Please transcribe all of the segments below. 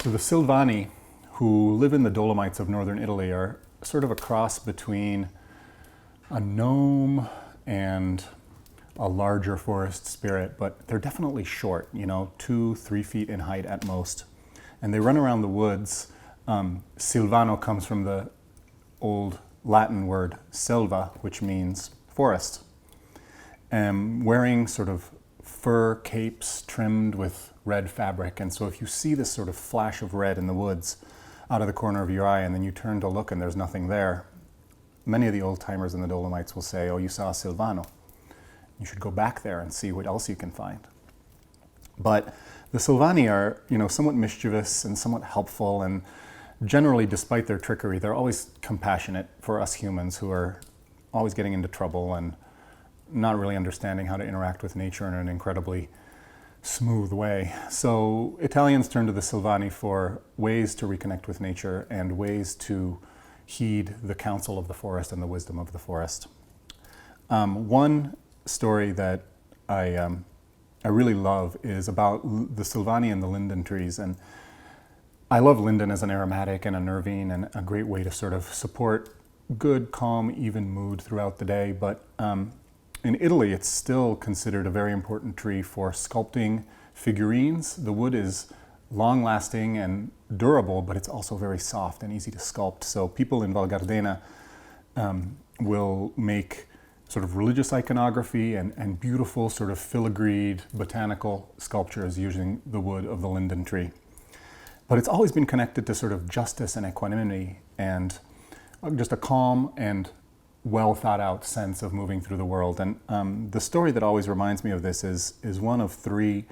So the Silvani, who live in the Dolomites of northern Italy, are sort of a cross between a gnome and a larger forest spirit, but they're definitely short, 2-3 feet in height at most. And they run around the woods. Silvano comes from the old Latin word selva, which means forest. Wearing sort of fur capes trimmed with red fabric. And so if you see this sort of flash of red in the woods out of the corner of your eye and then you turn to look and there's nothing there, many of the old timers in the Dolomites will say, oh, you saw a Silvano. You should go back there and see what else you can find. But the Silvani are, somewhat mischievous and somewhat helpful, and generally, despite their trickery, they're always compassionate for us humans who are always getting into trouble and not really understanding how to interact with nature in an incredibly smooth way. So Italians turn to the Silvani for ways to reconnect with nature and ways to heed the counsel of the forest and the wisdom of the forest. One story that I really love is about the Silvani and the linden trees. And I love linden as an aromatic and a nervine and a great way to sort of support good, calm, even mood throughout the day. But in Italy, it's still considered a very important tree for sculpting figurines. The wood is long-lasting and durable, but it's also very soft and easy to sculpt. So people in Val Gardena will make sort of religious iconography and beautiful sort of filigreed botanical sculptures using the wood of the linden tree. But it's always been connected to sort of justice and equanimity and just a calm and well thought out sense of moving through the world. And the story that always reminds me of this is one of 3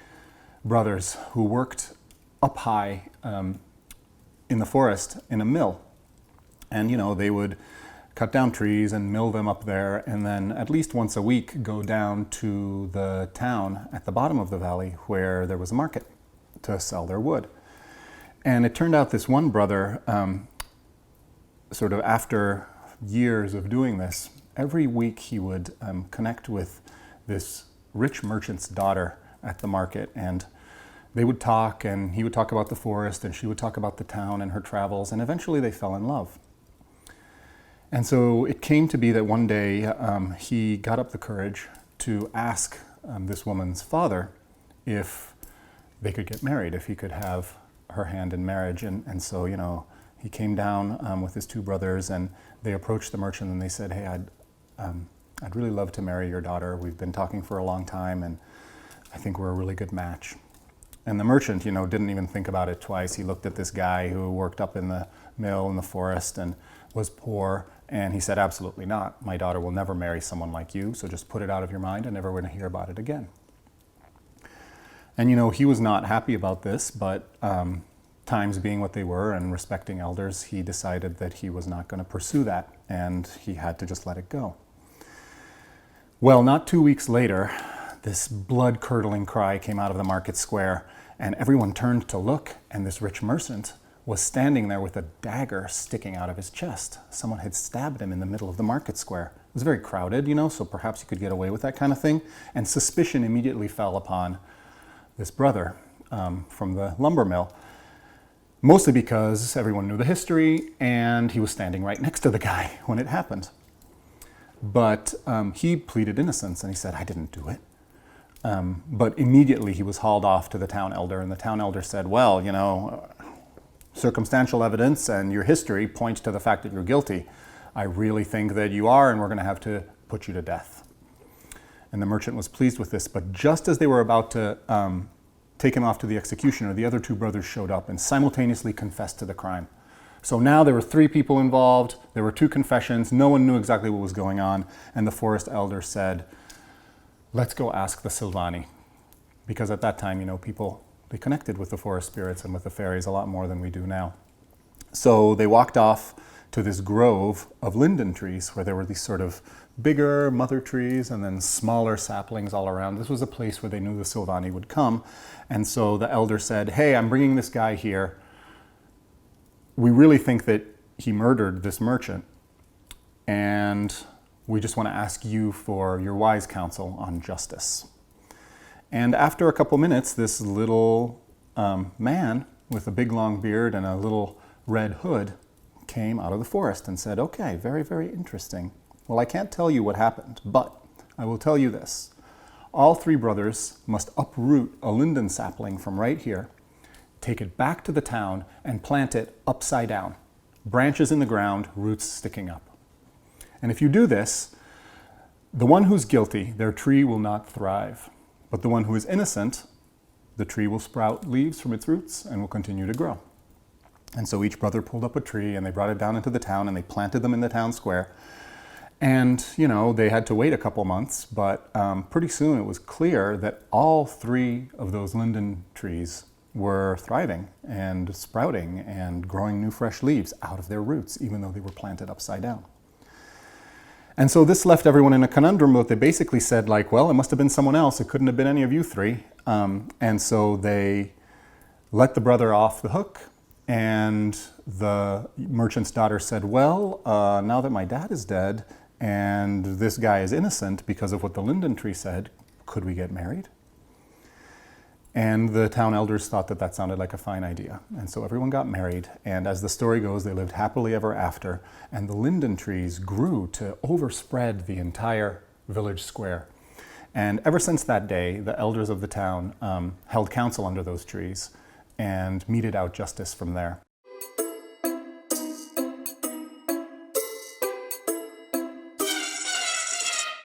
brothers who worked up high in the forest in a mill. And they would cut down trees and mill them up there, and then at least once a week go down to the town at the bottom of the valley where there was a market to sell their wood. And it turned out this one brother, sort of after years of doing this, every week he would connect with this rich merchant's daughter at the market, and they would talk, and he would talk about the forest, and she would talk about the town and her travels, and eventually they fell in love. And so it came to be that one day he got up the courage to ask this woman's father if they could get married, if he could have her hand in marriage. And so, he came down with his 2 brothers, and they approached the merchant and they said, hey, I'd really love to marry your daughter. We've been talking for a long time, and I think we're a really good match. And the merchant, didn't even think about it twice. He looked at this guy who worked up in the mill in the forest and was poor, and he said, absolutely not. My daughter will never marry someone like you, so just put it out of your mind and never going to hear about it again. And he was not happy about this, but times being what they were and respecting elders, he decided that he was not going to pursue that, and he had to just let it go. Well, not 2 weeks later, this blood-curdling cry came out of the market square, and everyone turned to look, and this rich merchant was standing there with a dagger sticking out of his chest. Someone had stabbed him in the middle of the market square. It was very crowded, so perhaps you could get away with that kind of thing. And suspicion immediately fell upon this brother from the lumber mill, mostly because everyone knew the history and he was standing right next to the guy when it happened. But he pleaded innocence and he said, I didn't do it. But immediately he was hauled off to the town elder, and the town elder said, well, circumstantial evidence and your history points to the fact that you're guilty. I really think that you are, and we're going to have to put you to death. And the merchant was pleased with this, but just as they were about to take him off to the executioner, the other 2 brothers showed up and simultaneously confessed to the crime. So now there were 3 people involved, there were 2 confessions, no one knew exactly what was going on, and the forest elder said, let's go ask the Silvani. Because at that time, people, they connected with the forest spirits and with the fairies a lot more than we do now. So they walked off to this grove of linden trees where there were these sort of bigger mother trees and then smaller saplings all around. This was a place where they knew the Silvani would come. And so the elder said, hey, I'm bringing this guy here. We really think that he murdered this merchant, and we just want to ask you for your wise counsel on justice. And after a couple minutes, this little man with a big long beard and a little red hood came out of the forest and said, "Okay, very, very interesting. Well, I can't tell you what happened, but I will tell you this. All three brothers must uproot a linden sapling from right here, take it back to the town, and plant it upside down. Branches in the ground, roots sticking up. And if you do this, the one who's guilty, their tree will not thrive. But the one who is innocent, the tree will sprout leaves from its roots and will continue to grow." And so each brother pulled up a tree and they brought it down into the town and they planted them in the town square. And, they had to wait a couple months, but pretty soon it was clear that all three of those linden trees were thriving and sprouting and growing new fresh leaves out of their roots, even though they were planted upside down. And so this left everyone in a conundrum, but they basically said, well, it must have been someone else. It couldn't have been any of you three. And so they let the brother off the hook. And the merchant's daughter said, well, now that my dad is dead and this guy is innocent because of what the linden tree said, could we get married? And the town elders thought that that sounded like a fine idea. And so everyone got married. And as the story goes, they lived happily ever after. And the linden trees grew to overspread the entire village square. And ever since that day, the elders of the town held council under those trees and meted out justice from there.